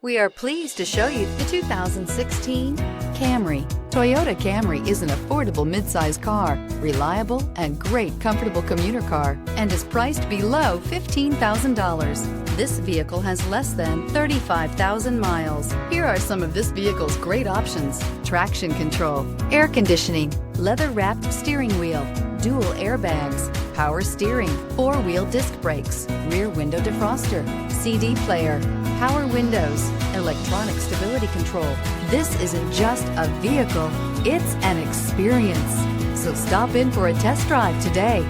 We are pleased to show you the 2016 Camry. Toyota Camry is an affordable midsize car, reliable and great comfortable commuter car, and is priced below $15,000. This vehicle has less than 35,000 miles. Here are some of this vehicle's great options: traction control, air conditioning, leather-wrapped steering wheel, dual airbags, power steering, four-wheel disc brakes, rear window defroster, CD player, power windows, electronic stability control. This isn't just a vehicle, it's an experience. So stop in for a test drive today.